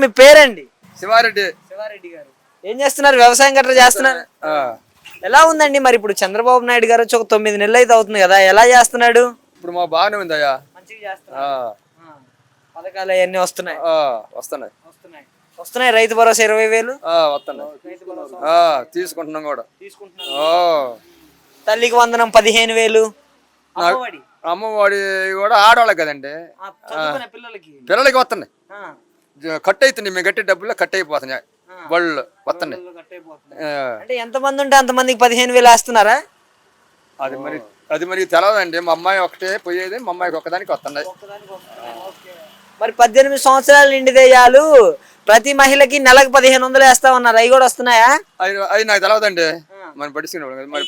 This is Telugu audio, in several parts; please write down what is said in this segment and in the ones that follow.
మీ పేరండి? శివారెడ్డి. శివారెడ్డి గారు ఏం చేస్తున్నారు? వ్యవసాయం గట్రా చేస్తున్నారు? ఎలా ఉందండి మరి ఇప్పుడు చంద్రబాబు నాయుడు గారు వచ్చి ఒక 9 నెలలు అయితే అవుతుంది కదా, ఎలా చేస్తున్నాడు? ఇప్పుడు మా బాగానే ఉందయ్యా. మంచిగా చేస్తున్నాడు. పథకాలు అవన్నీ వస్తున్నాయి. వస్తున్నాయి వస్తున్నాయి వస్తున్నాయి రైతు భరోసా 20,000 వస్తున్నాయి. తీసుకుంటున్నాం కూడా. తల్లికి వందనం 15,000. అమ్మఒడి కూడా ఆడవాళ్ళకి కదండి, పిల్లలకి వస్తున్నాయి. కట్ అవుతున్నాయి, మేము కట్టే డబ్బుల్లో కట్ అయిపోతున్నాయి. బళ్ళు వస్తున్నాయి. అంటే ఎంతమంది ఉంటే అంతమందికి 15,000 వేస్తున్నారా? అది మరి తెలవదండి. మా అమ్మాయి ఒకటే పోయేది, మా అమ్మాయికి ఒక్కదానికి వస్తున్నాయి. మరి 18 సంవత్సరాలు నిండిదేయాలు ప్రతి మహిళకి నెలకు 1,500 వేస్తా ఉన్నారు. అవి కూడా వస్తున్నాయా? అవి నాకు తెలవదండి. మనం పట్టించుకునే మరి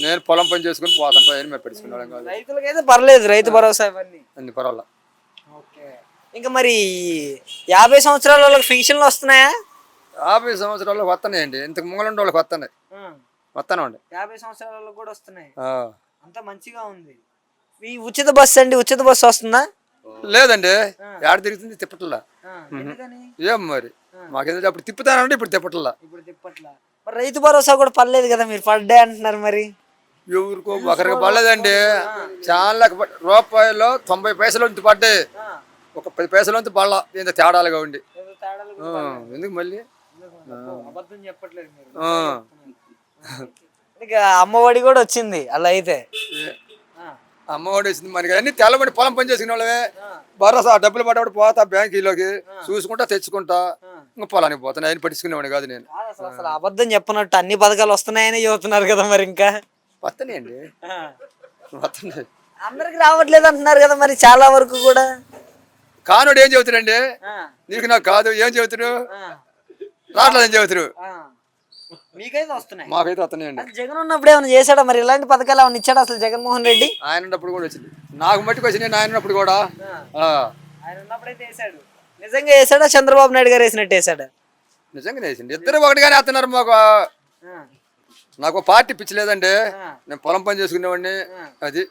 నేను పొలం పని చేసుకుని పోతుంటా. మేము పట్టించుకునే రైతులకైతే పర్లేదు, రైతు భరోసా ఇవన్నీ అన్ని పర్వాలా. ఇంకా మరి 50 సంవత్సరాల వాళ్ళకి పెన్షన్లు వస్తున్నాయా? 50 సంవత్సరాలకు వస్తున్నాయండి. ఇంతకు ముంగలుండే వాళ్ళకి వస్తున్నాయి. వస్తానండి. 50 సంవత్సరాల వాళ్ళకి కూడా వస్తున్నాయి. అంత మంచిగా ఉంది. ఈ ఉచిత బస్సు అండి, ఉచిత బస్సు వస్తుందా? లేదండి, ఏడ తిరుగుతుంది తిప్పట్లా. ఏం మరి మాకేంటే అప్పుడు తిప్పుతానండి, ఇప్పుడు తిప్పట్లా. మరి రైతు భరోసా కూడా పర్లేదు కదా, మీరు పడ్డా అంటున్నారు. మరి ఎవరికో ఒకరికి పడలేదండి. చాలా రూపాయలు 90 పైసలు వంతు పడ్డాయి, ఒక 10 పైసలు వంతు పడలా. ఇంత తేడాలుగా ఉండి ఎందుకు మళ్ళీ ఇక అమ్మఒడి కూడా వచ్చింది. అలా అయితే అమ్మఒడి వచ్చింది మనకి. అన్ని తెల్లబడి పొలం పని చేసుకునే వాళ్ళమే. భరోసా డబ్బులు పడ్డప్పుడు పోతా బ్యాంకులోకి, చూసుకుంటా తెచ్చుకుంటా, ఇంకా పొలానికి పోతాను. ఆయన పట్టించుకునేవాడిని కాదు నేను. అసలు అబద్ధం చెప్పనట్టు అన్ని పథకాలు వస్తున్నాయని చెబుతున్నారు కదా, మరి ఇంకా వస్తున్నాయండి. వస్తున్నాయి, అందరికి రావట్లేదు అంటున్నారు కదా మరి చాలా వరకు కూడా. కానోడు ఏం చెబుతారండి, నీకు నాకు కాదు ఏం చెబుతారు, రావట్లేదు ఏం చెబుతారు. మీకైతే వస్తున్నాయి, మాకైతే వస్తున్నాయండి. జగన్ ఉన్నప్పుడు ఏమైనా చేశాడా మరి? ఇలాంటి పథకాలు ఏమైనా ఇచ్చాడు అసలు జగన్మోహన్ రెడ్డి? ఆయన ఉన్నప్పుడు కూడా వచ్చింది, నాకు మట్టుకు వచ్చినాయి. ఆయన ఉన్నప్పుడు కూడా ఆయన ఉన్నప్పుడైతే వేసాడు. నిజంగా వేసాడా చంద్రబాబు నాయుడు గారు వేసినట్టు వేసాడా? నిజంగానే వేసింది. ఇద్దరు ఒకటిగానే వేస్తున్నారు. నాకు పార్టీ పిచ్చి లేదండి, నేను పొలం పని చేసుకునేవాడిని. అది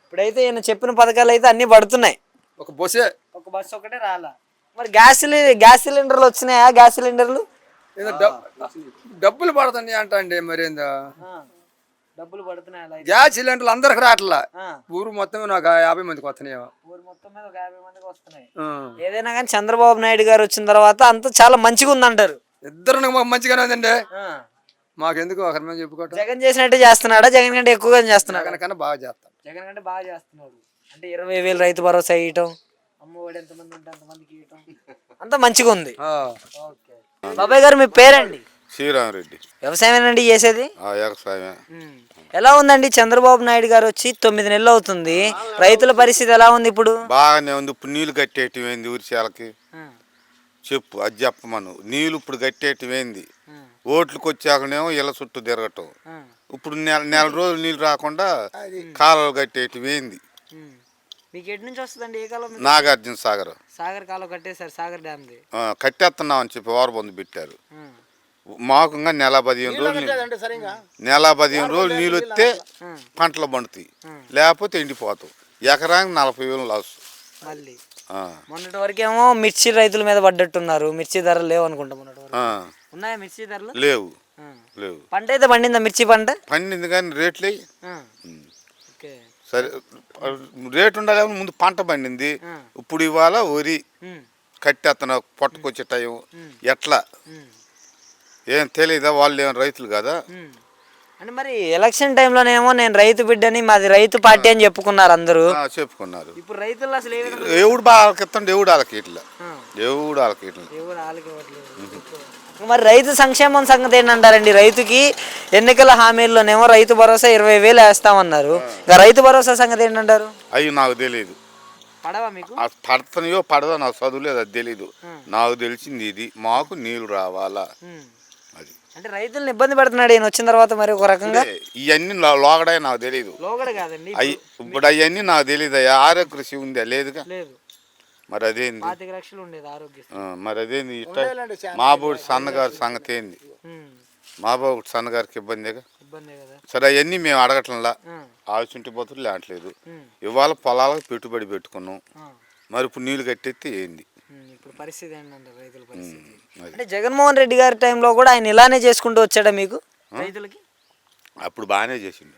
ఇప్పుడైతే ఈయన చెప్పిన పథకాలు అయితే అన్ని పడుతున్నాయి. ఒక బస్సు ఒకటే రాలా. మరి గ్యాస్ సిలిండర్లు వచ్చినాయా? గ్యాస్ సిలిండర్లు డబ్బులు పడుతున్నాయి అంట అండి. మరి ఏందా డబ్బులు పడుతున్నాయి? గ్యాస్ సిలిండర్లు అందరికి రావట్లా. ఊరు మొత్తం నాకు 50 మందికి వస్తున్నాయి. ఏదైనా కానీ చంద్రబాబు నాయుడు గారు వచ్చిన తర్వాత అంతా చాలా మంచిగా ఉందంటారు. ఇద్దరు మాకు మంచిగానే ఉందండి. మాకెందుకు ఒకరి మీద చెప్పుకోవటం. జగన్ చేసినట్టే చేస్తున్నాడా? జగన్ కంటే ఎక్కువగా చేస్తున్నాడు? కన్నా బాగా చేస్తాను. జగన్ కంటే బాగా చేస్తున్నాడు. అంటే 20,000 రైతు భరోసా ఇవ్వటం, అమ్మఒడి ఎంతమంది ఉంటే అంతమందికి ఇవ్వటం, అంతా మంచిగా ఉంది. బాబాయ్ గారు మీ పేరండి? శ్రీరామరెడ్డి. వ్యవసాయమేనండి చేసేది? వ్యవసాయమే. ఎలా ఉందండి? చంద్రబాబు నాయుడు గారు వచ్చి 9 నెలలు అవుతుంది, రైతుల పరిస్థితి ఎలా ఉంది ఇప్పుడు? బాగానే ఉంది. ఇప్పుడు నీళ్లు కట్టేటివేంది ఊరిశాలకి చెప్పు, అది చెప్పమను. నీళ్లు ఇప్పుడు కట్టేటివేంది, ఓట్లకు వచ్చాకనేమో ఇళ్ళ చుట్టూ తిరగటం. ఇప్పుడు నెల రోజులు నీళ్ళు రాకుండా కాలువలు కట్టేటివేంది. మీకు ఎటు నుంచి వస్తుందండి? ఏ కాలం? నాగార్జున సాగర్ కాలువ కట్టేశారు, సాగర్ డ్యామ్ కట్టేస్తున్నాం అని చెప్పి ఓరబందు పెట్టారు. మాకు ఇంకా నెల 15 రోజులు నీళ్ళు వస్తే పంటలు పండుతాయి, లేకపోతే ఎండిపోతాం. ఎకరానికి 40,000 లాస్. మళ్ళీ మొన్నటి వరకేమో మిర్చి రైతుల మీద పడ్డట్టున్నారు. మిర్చి ధరలు లేవు అనుకుంటా. ఉన్నాయా మిర్చి ధరలు? లేవు. పంట అయితే పండిందా? మిర్చి పంట పండింది కానీ రేట్లు సరే రేటు ఉండాలి. ముందు పంట పండింది, ఇప్పుడు ఇవాళ వరి కట్టేస్తున్నా పొట్టకొచ్చే టైం. ఎట్లా ఏం తెలియదా? వాళ్ళు ఏమైనా రైతులు కదా. అంటే మరి ఎలక్షన్ టైంలోనేమో నేను రైతు బిడ్డని, మాది రైతు పార్టీ అని చెప్పుకున్నారు అందరూ. చెప్పుకున్నారు. ఇప్పుడు రైతులు అసలు ఎవడు బాగా ఇస్తాడు, ఎవడు వాళ్ళకి ఇట్లా, ఎవడు వాళ్ళకి ఇట్లా. మరి రైతు సంక్షేమం సంగతి ఏంటంటారండి? రైతుకి ఎన్నికల హామీల్లోనేమో రైతు భరోసా 20,000 వేస్తామన్నారు. ఇంకా రైతు భరోసా సంగతి ఏంటంటారు? అయ్యి నాకు తెలియదు. పడవా మీకు? పడతాయో పడదో నాకు చదువులేదు, అది తెలీదు. నాకు తెలిసింది ఇది, మాకు నీళ్లు రావాలా. అది అంటే రైతులను ఇబ్బంది పెడుతున్నాడు ఈయన వచ్చిన తర్వాత. మరి ఒక రకంగా ఇవన్నీ లోగడే నాకు తెలియదు. లోగడ కాదండి, ఇప్పుడు అవన్నీ నాకు తెలియదు. ఆరోగ్యశ్రీ ఉందా? లేదుగా. మరి అదేంది? 25 లక్షలు ఉండేది ఆరోగ్యశ్రీ. మరి అదేంది? మాబోడి సన్నగారి సంగతి ఏంది? మాబోడి సన్నగారికి ఇబ్బందిగా. సరే అవన్నీ మేము అడగట్లా. ఆవుచుంటి పోతులు లేట్లేదు. ఇవాళ పొలాలకు పెట్టుబడి పెట్టుకున్నాం. మరి ఇప్పుడు నీళ్ళు కట్టేస్తే ఏంది? పరిస్థితి ఏంటంటారు రైతుల పరిస్థితి? అంటే జగన్మోహన్ రెడ్డి గారి టైంలో కూడా ఆయన ఇలానే చేసుకుంటూ వచ్చాడా మీకు రైతులకి? అప్పుడు బాగానే చేసిండు.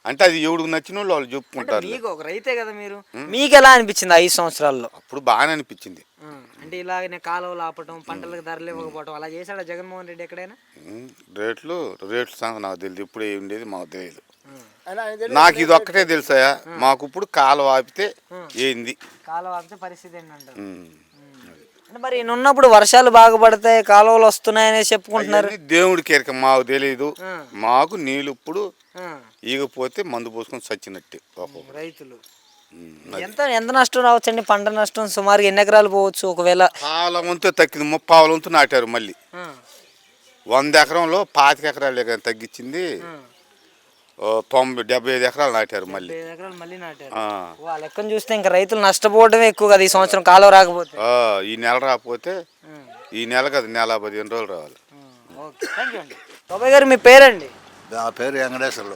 అంటే అది ఎవడికి నచ్చిన వాళ్ళు చెప్పుకుంటారు. మీకు ఒక రైతే కదా మీరు, మీకు ఎలా అనిపించింది 5 సంవత్సరాల్లో? అప్పుడు బాగానే అనిపించింది. అంటే ఇలాగనే కాలువలు ఆపటం, పంటలకు ధరలు ఇవ్వకపోవటం అలా చేశాడా జగన్మోహన్ రెడ్డి ఎక్కడైనా? రేట్లు సంగతి నాకు తెలియదు. ఇప్పుడు ఏమి ఉండేది మాకు తెలియదు. నాకు ఇది ఒక్కటే తెలుసాయా, మాకు ఇప్పుడు కాలువ ఆపితే ఏంది, కాలువ ఆపితే పరిస్థితి ఏంటంటారు? అంటే మరి ఈయన ఉన్నప్పుడు వర్షాలు బాగా పడతాయి, కాలువలు వస్తున్నాయని చెప్పుకుంటున్నారు. దేవుడికి ఎరక, మాకు తెలియదు. మాకు నీళ్ళు ఇప్పుడు ఈగపోతే మందు పోసుకొని చచ్చినట్టే రైతులు. ఎంత ఎంత నష్టం రావచ్చండి? పంట నష్టం సుమారుగా ఎన్ని ఎకరాలు పోవచ్చు ఒకవేళ? చాలా వంతు తగ్గింది, 30 వంతు నాటారు. మళ్ళీ 100 ఎకరంలో 25 ఎకరాలు తగ్గించింది. 75 ఎకరాలు నాటారు. మళ్ళీ 75 ఎకరాలు మళ్ళీ నాటారు. ఆ లెక్కను చూస్తే ఇంకా రైతులు నష్టపోవడమే ఎక్కువ కదా ఈ సంవత్సరం, కాలువ రాకపోతే. ఈ నెల రాకపోతే ఈ నెల కదా, నెల 15 రోజులు రావాలి. బాబాయ్ గారు మీ పేరండి? నా పేరు వెంకటేశ్వర్లు.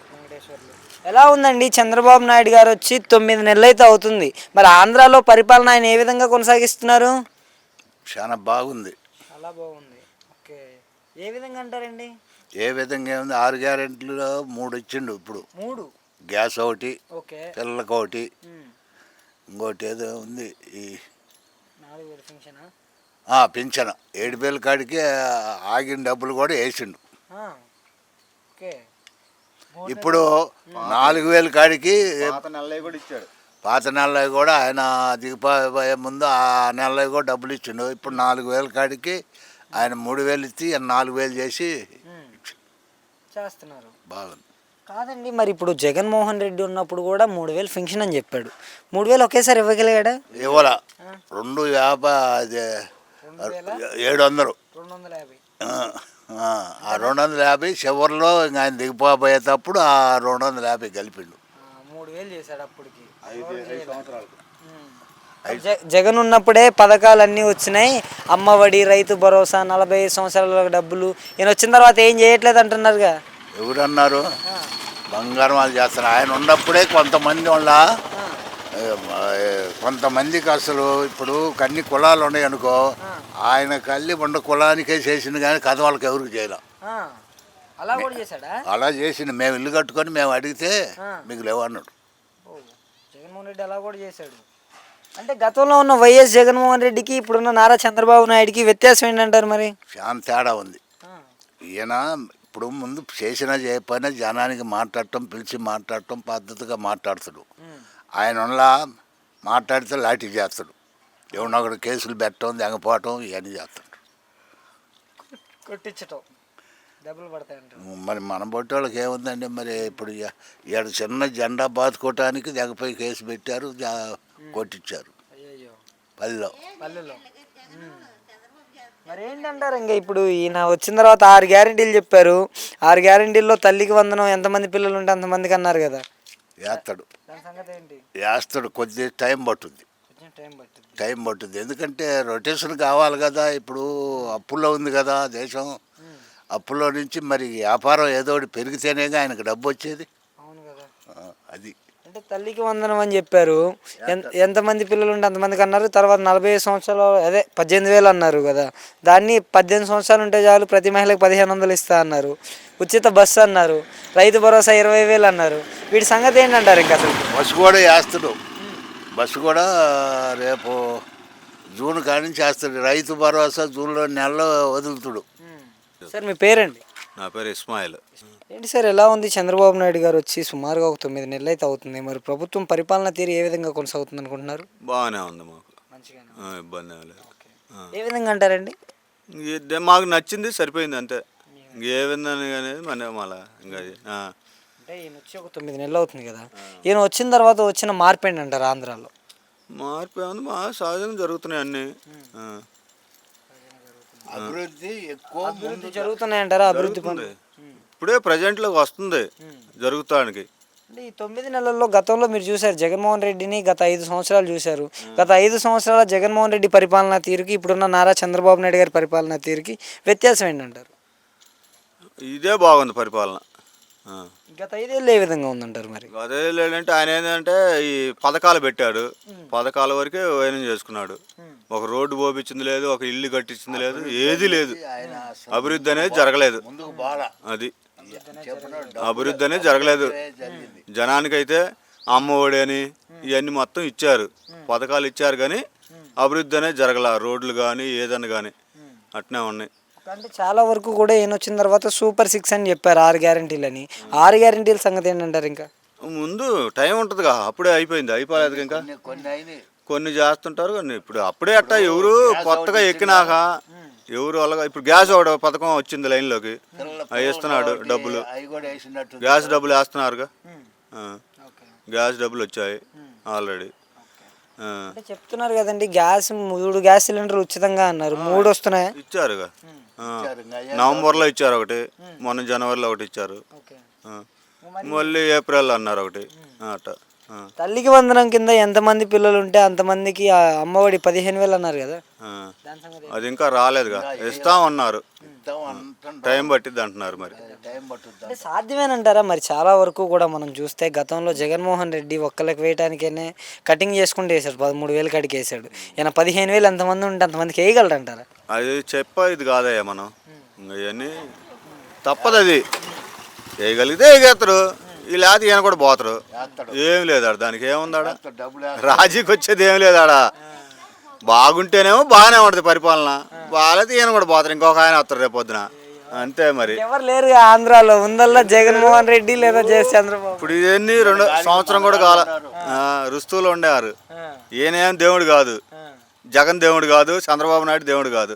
ఎలా ఉందండి? చంద్రబాబు నాయుడు గారు వచ్చి 9 నెలలు అయితే అవుతుంది. మరి ఆంధ్రాలో పరిపాలన ఆయన ఏ విధంగా కొనసాగిస్తున్నారు? చాలా బాగుంది. చాలా బాగుంది. ఓకే, ఏ విధంగా అంటారండి? ఏ విధంగా ఏముంది, 6 గ్యారెంటీలో 3 ఇచ్చిండు. ఇప్పుడు 3 గ్యాస్ ఒకటి, ఓకే, పిల్లలకు ఒకటి, ఇంకోటి ఏదో ఉంది ఈ 4,000 పింఛనా? పింఛన 7,000 కాడికి ఆగిన డబ్బులు కూడా వేసిండు. ఓకే, ఇప్పుడు 4,000 కాడికి కూడా ఇచ్చాడు. పాత నెలలు కూడా ఆయన దిగిపోయే ముందు ఆ నెలలో కూడా డబ్బులు ఇచ్చిండు. ఇప్పుడు 4,000 కాడికి ఆయన 3,000 ఇచ్చి 4,000 చేసి చేస్తున్నారు. బాగుంది. కాదండి, మరి ఇప్పుడు జగన్మోహన్ రెడ్డి ఉన్నప్పుడు కూడా 3,000 ఫంక్షన్ అని చెప్పాడు. 3,000 ఒకేసారి ఇవ్వగలిగాడా? ఇవ్వరా, 250 700 250. ఆ 250 చివరిలో ఇంకా ఆయన దిగిపోయేటప్పుడు ఆ 250 కలిపిండు. 3,000 చేశాడు అప్పటికి. జగన్ ఉన్నప్పుడే పథకాలన్నీ వచ్చినాయి, అమ్మఒడి, రైతు భరోసా, 45 సంవత్సరాల డబ్బులు. ఈయన వచ్చిన తర్వాత ఏం చేయట్లేదు అంటున్నారుగా. ఎవరన్నారు? బంగారం వాళ్ళు చేస్తారు. ఆయన ఉన్నప్పుడే కొంతమందికి అసలు ఇప్పుడు అన్ని కులాలు ఉన్నాయి అనుకో, ఆయన కల్లి ఉన్న కులానికే చేసింది కానీ కథ వాళ్ళకి ఎవరికి చేయలే. అలా కూడా చేశాడా? అలా చేసింది. మేము ఇల్లు కట్టుకొని మేము అడిగితే మీకు లేవు అన్నాడు. జగన్మోహన్ రెడ్డి అలా కూడా చేశాడు. అంటే గతంలో ఉన్న వైఎస్ జగన్మోహన్ రెడ్డికి ఇప్పుడున్న నారా చంద్రబాబు నాయుడికి వ్యత్యాసం ఏంటంటారు మరి? చాలా తేడా ఉంది. ఈయన ఇప్పుడు ముందు చేసినా చేయకపోయినా జనానికి మాట్లాడటం, పిలిచి మాట్లాడటం, పద్ధతిగా మాట్లాడుతాడు. ఆయన మాట్లాడితే లాఠీ చేస్తాడు. ఎవరినో ఒకటి కేసులు పెట్టడం, దిగపోవటం ఇవన్నీ చేస్తాడు. కొట్టించటం, డబ్బులు పడతాయంట. మరి మన బొట్టి వాళ్ళకి ఏముందండి? మరి ఇప్పుడు ఇక్కడ చిన్న జెండా బాదుకోవటానికి దిగపోయి కేసు పెట్టారు, కొట్టించారు పల్లెలో. మరి ఏంటంటారు ఇంకా ఇప్పుడు ఈయన వచ్చిన తర్వాత 6 గ్యారెంటీలు చెప్పారు. 6 గ్యారెంటీల్లో తల్లికి వందనం ఎంతమంది పిల్లలు ఉంటే అంతమందికి అన్నారు కదా. వేస్తాడు, దాని సంగతి ఏంటి? వేస్తాడు. కొద్ది టైం పట్టుద్ది. ఎందుకంటే రొటేషన్ కావాలి కదా. ఇప్పుడు అప్పుల్లో ఉంది కదా దేశం. అప్పుల్లో నుంచి మరి వ్యాపారం ఏదో ఒకటి పెరిగితేనే ఆయనకు డబ్బు వచ్చేది. అవును కదా. అది అంటే తల్లికి వందనం అని చెప్పారు. ఎంతమంది పిల్లలు ఉంటే అంతమందికి అన్నారు. తర్వాత 45 సంవత్సరాలు అదే 18,000 అన్నారు కదా. దాన్ని 18 సంవత్సరాలు ఉంటే చాలు ప్రతి మహిళకి 1,500 ఇస్తా అన్నారు. ఉచిత బస్సు అన్నారు. రైతు భరోసా 20,000 అన్నారు. వీటి సంగతి ఏంటంటారు? ఇంకా అసలు బస్సు కూడా వేస్తాడు. బస్సు కూడా రేపు జూన్ కానించి వేస్తాడు. రైతు భరోసా జూన్లో నెలలో వదులుతాడు. సార్ మీ పేరండి? నా పేరు ఇస్మాయిల్. ఏంటి సార్, ఎలా ఉంది? చంద్రబాబు నాయుడు గారు వచ్చి సుమారుగా ఒక 9 నెలలు అయితే అవుతుంది. మరి ప్రభుత్వం పరిపాలన తీరు ఏ విధంగా కొనసాగుతుంది అనుకుంటున్నారు? బాగానే ఉంది, మాకు మంచిగా, ఇబ్బంది ఏం లేదు. ఏ విధంగా అంటారండి? మాకు నచ్చింది సరిపోయింది అంతే. ఏ విధంగా అనేది మళ్ళీ ఇంకా అంటే ఈయన వచ్చి ఒక 9 నెలలు అవుతుంది కదా. ఈయన వచ్చిన తర్వాత వచ్చిన మార్పు ఏంటంటారు ఆంధ్రాలో? మార్పు ఏముంది, మా సహజంగా జరుగుతున్నాయి అన్నీ. అభివృద్ధి ఎక్కువ జరుగుతున్నాయంటారా? అభివృద్ధి ఇప్పుడే ప్రజెంట్లోకి వస్తుంది జరుగుతానికి. అంటే ఈ 9 నెలల్లో గతంలో మీరు చూశారు జగన్మోహన్ రెడ్డిని, గత 5 సంవత్సరాలు చూశారు. గత 5 సంవత్సరాల జగన్మోహన్ రెడ్డి పరిపాలనా తీరుకి ఇప్పుడున్న నారా చంద్రబాబు నాయుడు గారి పరిపాలనా తీరుకి వ్యత్యాసం ఏంటంటారు? ఇదే బాగుంది పరిపాలన. ఆ. గత 5 ఏళ్ళు ఏ విధంగా ఉందంటారు మరి? అదే లేదంటే ఆయన ఏంటంటే ఈ పథకాలు పెట్టాడు, పథకాల వరకే వైనం చేసుకున్నాడు. ఒక రోడ్డు పోపించింది లేదు, ఒక ఇల్లు కట్టించింది లేదు, ఏది లేదు. అభివృద్ధి అనేది జరగలేదు. ముందుకు బాగా అది చెప్పినట్టు అభివృద్ధి అనేది జరగలేదు. జరిగింది. జనానికైతే అమ్మఒడి అని ఇవన్నీ మొత్తం ఇచ్చారు, పథకాలు ఇచ్చారు, కానీ అభివృద్ధి అనేది జరగల. రోడ్లు కానీ ఏదన్నా కానీ అట్నే ఉన్నాయి. అంటే చాలా వరకు కూడా ఈయన వచ్చిన తర్వాత సూపర్ 6 అని చెప్పారు, 6 గ్యారెంటీలని. 6 గ్యారెంటీల సంగతి ఏంటంటారు? ఇంకా ముందు టైం ఉంటుందిగా, అప్పుడే అయిపోయింది, అయిపోలేదు ఇంకా. కొన్ని అయినాయి. కొన్ని చేస్తుంటారు, కొన్ని ఇప్పుడు అప్పుడే అట్టా ఎవరు కొత్తగా ఎక్కినాక ఎవరు అలాగా. ఇప్పుడు గ్యాస్ ఒకటి పథకం వచ్చింది లైన్లోకి, అవి ఇస్తున్నాడు డబ్బులు, అవి కూడా వేసినట్టు గ్యాస్ డబ్బులు వేస్తున్నారుగా. గ్యాస్ డబ్బులు వచ్చాయి ఆల్రెడీ. అంటే చెప్తున్నారు కదండి, గ్యాస్ 3 గ్యాస్ సిలిండర్లు ఉచితంగా అన్నారు, 3 వస్తున్నాయా? ఇచ్చారుగా. నవంబర్లో ఇచ్చారు ఒకటి, మొన్న జనవరిలో ఒకటి ఇచ్చారు, మళ్ళీ ఏప్రిల్ అన్నారు ఒకటి అట్ట. తల్లికి వందనం కింద ఎంతమంది పిల్లలు ఉంటే అంతమందికి ఆ అమ్మఒడి 15,000 అన్నారు కదా, అది ఇంకా రాలేదుగా. ఇస్తామన్నారు, ఇస్తాం అంటున్నారు. టైం పట్టిద్ది అంటున్నారు. మరి టైం పట్టుద్దాం. అంటే సాధ్యమేనంటారా? మరి చాలా వరకు కూడా మనం చూస్తే గతంలో జగన్మోహన్ రెడ్డి ఒక్కరికి వేయటానికేనే కటింగ్ చేసుకుంటూ వేసాడు, 13,000 కాడికి వేసాడు. ఈయన 15,000 ఎంతమంది ఉంటే అంతమందికి వేయగలరంటారా? అది చెప్పేది కాదయ్యా మనం, ఇవన్నీ తప్పదు. అది వేయగలిగితే వేయగలుగుతారు, ఈ లేకపోతే ఈయన కూడా పోతారు. ఏం లేదాడు, దానికి ఏముందాడా, డబ్బులు రాజీకి వచ్చేది ఏం లేదాడా. బాగుంటేనేమో బాగానే ఉంటుంది పరిపాలన, బాగాలేదు ఈయన కూడా పోతారు, ఇంకొక ఆయన వస్తారు రేపు పొద్దున, అంతే. మరి ఎవరు లేరు ఆంధ్రాలో, ఉందల్లా జగన్మోహన్ రెడ్డి లేదా చంద్రబాబు. ఇప్పుడు ఇవన్నీ 2 సంవత్సరం కూడా కాల రుస్తువులు ఉండేవారు. ఈయనేం దేవుడు కాదు, జగన్ దేవుడు కాదు, చంద్రబాబు నాయుడు దేవుడు కాదు.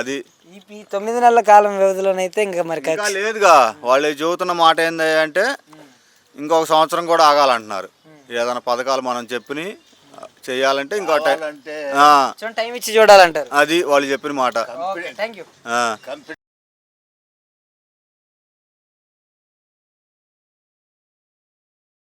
అది ఈ 9 నెలల కాలం వ్యవధిలోనైతే ఇంకా మరి ఇంకా లేదుగా. వాళ్ళు చెబుతున్న మాట ఏంది అంటే ఇంకొక సంవత్సరం కూడా ఆగాలంటున్నారు. ఏదైనా పథకాలు మనం చెప్పి చెయ్యాలంటే ఇంకో అంటే టైం ఇచ్చి చూడాలంటారు. అది వాళ్ళు చెప్పిన మాట. Thank you.